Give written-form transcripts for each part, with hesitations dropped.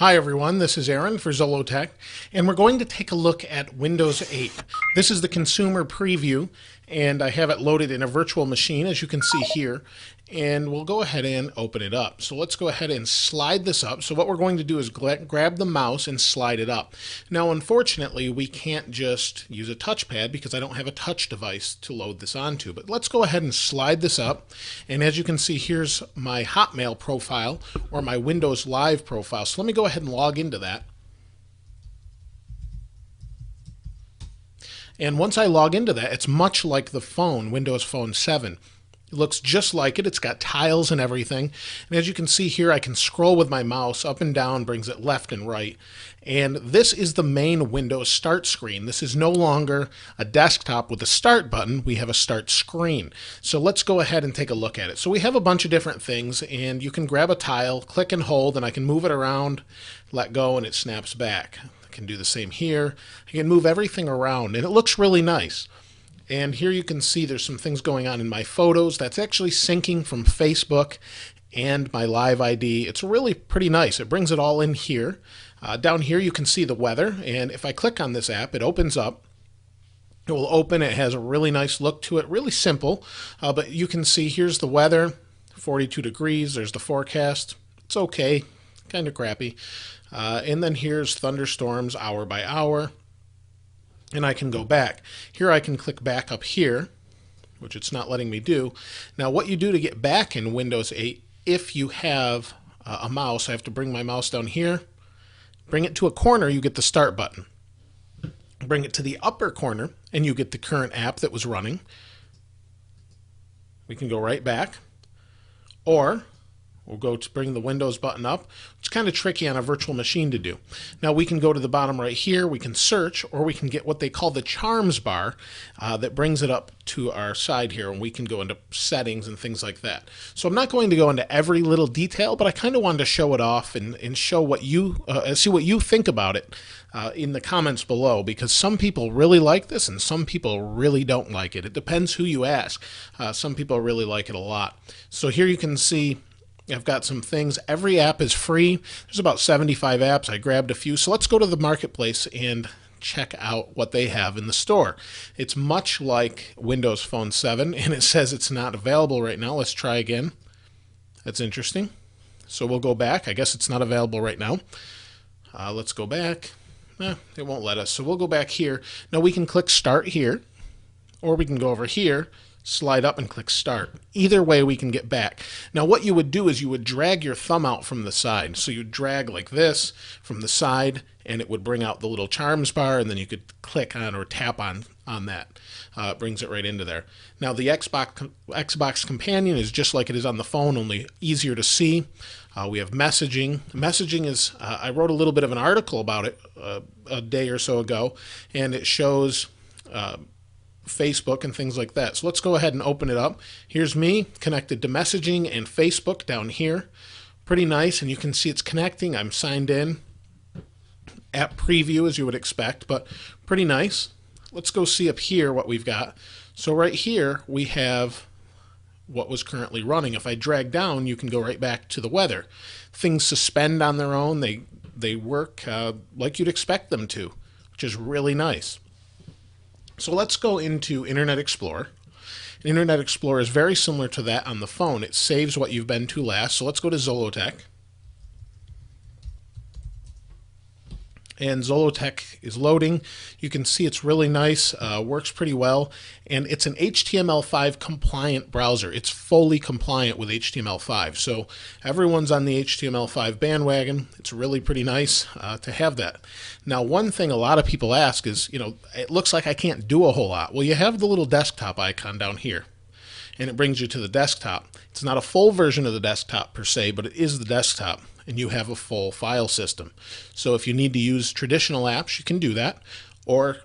Hi everyone, this is Aaron for Zollotech, and we're going to take a look at Windows 8. This is the consumer preview, and I have it loaded in a virtual machine, as you can see here, and we'll go ahead and open it up. So let's go ahead and slide this up. So what we're going to do is grab the mouse and slide it up. Now, unfortunately, we can't just use a touchpad because I don't have a touch device to load this onto, but let's go ahead and slide this up. And as you can see, here's my Hotmail profile or my Windows Live profile. So let me go ahead and log into that. And once I log into that, it's much like the phone, Windows Phone 7. It looks just like it. It's got tiles and everything. And as you can see here, I can scroll with my mouse up and down, brings it left and right. And this is the main Windows start screen. This is no longer a desktop with a start button. We have a start screen. So let's go ahead and take a look at it. So we have a bunch of different things, and you can grab a tile, click and hold, and I can move it around, let go, and it snaps back. I can do the same here. I can move everything around, and it looks really nice. And here you can see there's some things going on in my photos. That's actually syncing from Facebook and my Live ID. It's really pretty nice. It brings it all in here. Down here you can see the weather, and if I click on this app, it opens up. It will open. It has a really nice look to it, really simple, but you can see here's the weather, 42 degrees. There's the forecast. It's okay, kind of crappy. And then here's thunderstorms hour by hour. And I can go back. Here I can click back up here, which it's not letting me do. Now what you do to get back in Windows 8, if you have a mouse, I have to bring my mouse down here, bring it to a corner, you get the start button. Bring it to the upper corner and you get the current app that was running. We can go right back. Or we'll go to bring the Windows button up. It's kind of tricky on a virtual machine to do. Now we can go to the bottom right here, we can search, or we can get what they call the charms bar that brings it up to our side here, and we can go into settings and things like that. So I'm not going to go into every little detail, but I kind of wanted to show it off and show what you, see what you think about it in the comments below, because some people really like this and some people really don't like it. It depends who you ask. Some people really like it a lot. So here you can see I've got some things. Every app is free. There's about 75 apps. I grabbed a few. So let's go to the marketplace and check out what they have in the store. It's much like Windows Phone 7, and it says it's not available right now. Let's try again. That's interesting. So we'll go back. I guess it's not available right now. Let's go back. It won't let us. So we'll go back here. Now we can click Start here, or we can go over here, slide up and click Start. Either way we can get back. Now what you would do is you would drag your thumb out from the side. So you drag like this from the side, and it would bring out the little charms bar, and then you could click on or tap on that. It brings it right into there. Now the Xbox Companion is just like it is on the phone, only easier to see. We have messaging. Messaging is, I wrote a little bit of an article about it a day or so ago, and it shows Facebook and things like that. So let's go ahead and open it up. Here's me connected to messaging and Facebook down here. Pretty nice, and you can see it's connecting. I'm signed in. App preview, as you would expect, but pretty nice. Let's go see up here what we've got. So right here we have what was currently running. If I drag down, you can go right back to the weather. Things suspend on their own. They work like you'd expect them to, which is really nice. So let's go into Internet Explorer. Internet Explorer is very similar to that on the phone. It saves what you've been to last. So let's go to Zollotech. And Zollotech is loading. You can see it's really nice, works pretty well, and it's an HTML5 compliant browser. It's fully compliant with HTML5, so everyone's on the HTML5 bandwagon. It's really pretty nice to have that. Now, one thing a lot of people ask is, it looks like I can't do a whole lot. Well, you have the little desktop icon down here, and it brings you to the desktop. It's not a full version of the desktop per se, but it is the desktop, and you have a full file system. So if you need to use traditional apps, you can do that, or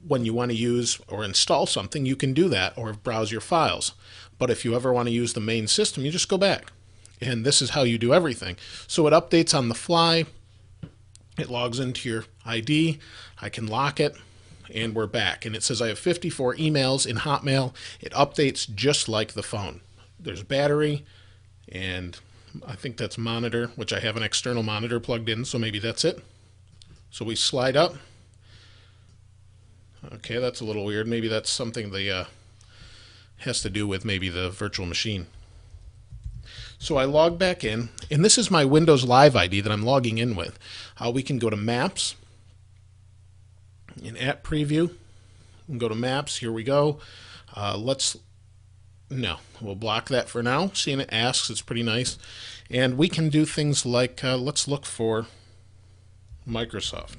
when you want to use or install something, you can do that, or browse your files. But if you ever want to use the main system, you just go back, and this is how you do everything. So it updates on the fly. It logs into your ID. I can lock it, and we're back. And it says I have 54 emails in Hotmail. It updates just like the phone. There's battery, and I think that's monitor, which I have an external monitor plugged in, so maybe that's it. So we slide up. Okay, that's a little weird. Maybe that's something the has to do with maybe the virtual machine. So I log back in, and this is my Windows Live ID that I'm logging in with. We can go to Maps, and at Preview, we can go to Maps. Here we go. We'll block that for now. Seeing it asks, it's pretty nice. And we can do things like, let's look for Microsoft.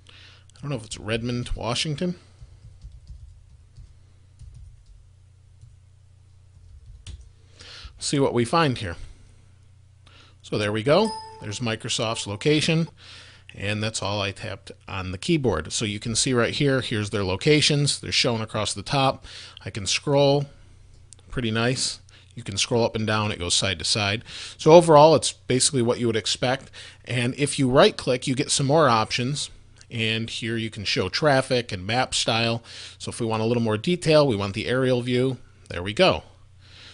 I don't know if it's Redmond, Washington. See what we find here. So there we go. There's Microsoft's location, and that's all I tapped on the keyboard. So you can see right here, here's their locations. They're shown across the top. I can scroll. Pretty nice. You can scroll up and down. It goes side to side. So overall, it's basically what you would expect. And if you right-click, you get some more options. And here you can show traffic and map style. So if we want a little more detail, we want the aerial view. There we go.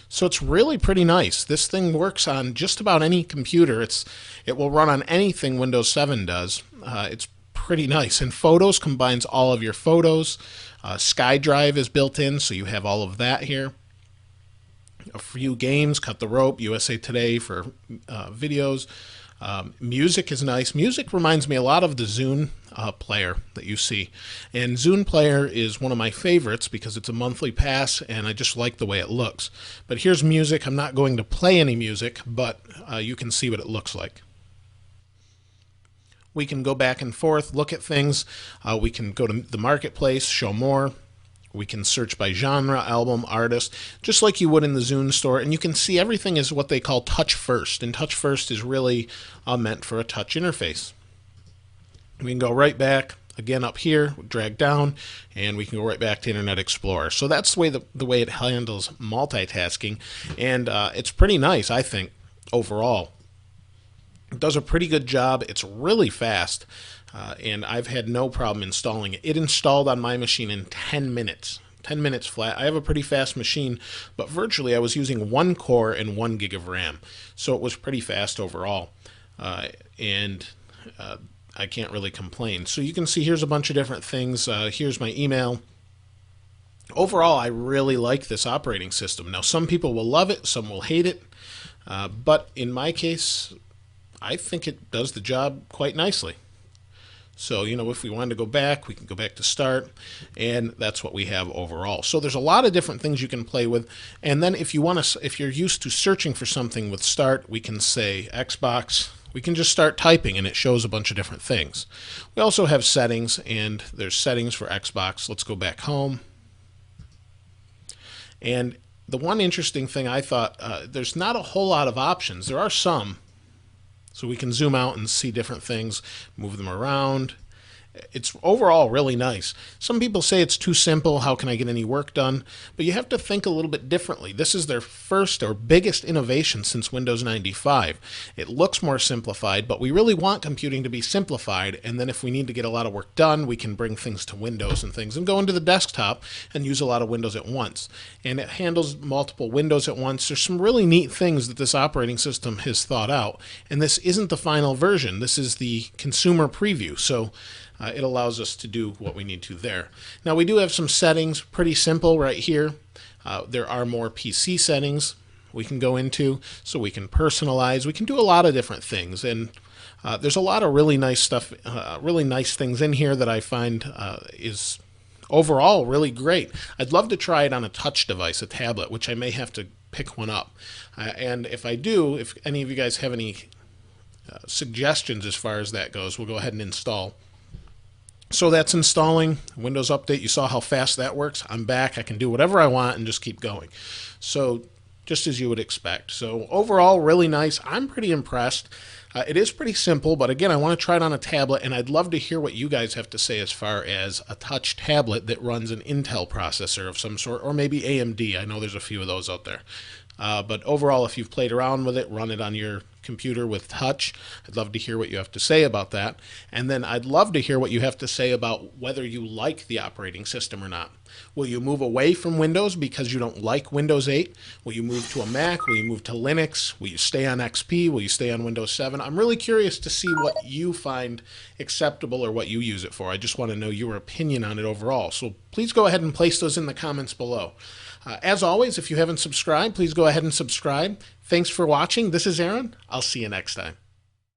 So it's really pretty nice. This thing works on just about any computer. It will run on anything Windows 7 does. It's pretty nice. And Photos combines all of your photos. SkyDrive is built in, so you have all of that here. A few games, Cut the Rope, USA Today for videos. Music is nice. Music reminds me a lot of the Zune player that you see. And Zune player is one of my favorites because it's a monthly pass and I just like the way it looks. But here's music. I'm not going to play any music, but you can see what it looks like. We can go back and forth, look at things. We can go to the marketplace, show more. We can search by genre, album, artist, just like you would in the Zune store. And you can see everything is what they call touch first. And touch first is really meant for a touch interface. We can go right back, again up here, drag down, and we can go right back to Internet Explorer. So that's the way it handles multitasking. And it's pretty nice, I think, overall. It does a pretty good job. It's really fast. And I've had no problem installing it. It installed on my machine in 10 minutes. 10 minutes flat. I have a pretty fast machine, but virtually I was using 1 core and 1 gig of RAM. So it was pretty fast overall. I can't really complain. So you can see here's a bunch of different things. Here's my email. Overall, I really like this operating system. Now, some people will love it, some will hate it. But in my case, I think it does the job quite nicely. So, if we wanted to go back, we can go back to start, and that's what we have overall. So there's a lot of different things you can play with. And then if you're used to searching for something with start, we can say Xbox. We can just start typing and it shows a bunch of different things. We also have settings, and there's settings for Xbox. Let's go back home. And the one interesting thing I thought, there's not a whole lot of options. There are some. So we can zoom out and see different things, move them around. It's overall really nice. Some people say it's too simple. How can I get any work done? But you have to think a little bit differently. This is their first or biggest innovation since Windows 95. It looks more simplified, but we really want computing to be simplified. And then if we need to get a lot of work done, we can bring things to Windows and things and go into the desktop and use a lot of Windows at once. And it handles multiple Windows at once. There's some really neat things that this operating system has thought out. And this isn't the final version. This is the consumer preview. So it allows us to do what we need to there. Now we do have some settings, pretty simple right here. There are more PC settings we can go into, so we can personalize. We can do a lot of different things, and there's a lot of really nice stuff, really nice things in here that I find is overall really great. I'd love to try it on a touch device, a tablet, which I may have to pick one up. And if I do, if any of you guys have any suggestions as far as that goes, we'll go ahead and install. So that's installing. Windows Update, you saw how fast that works. I'm back. I can do whatever I want and just keep going. So just as you would expect. So overall, really nice. I'm pretty impressed. It is pretty simple, but again, I want to try it on a tablet, and I'd love to hear what you guys have to say as far as a touch tablet that runs an Intel processor of some sort, or maybe AMD. I know there's a few of those out there. But overall, if you've played around with it, run it on your computer with touch. I'd love to hear what you have to say about that. And then I'd love to hear what you have to say about whether you like the operating system or not. Will you move away from Windows because you don't like Windows 8? Will you move to a Mac? Will you move to Linux? Will you stay on XP? Will you stay on Windows 7? I'm really curious to see what you find acceptable or what you use it for. I just want to know your opinion on it overall. So please go ahead and place those in the comments below. As always, if you haven't subscribed, please go ahead and subscribe. Thanks for watching. This is Aaron. I'll see you next time.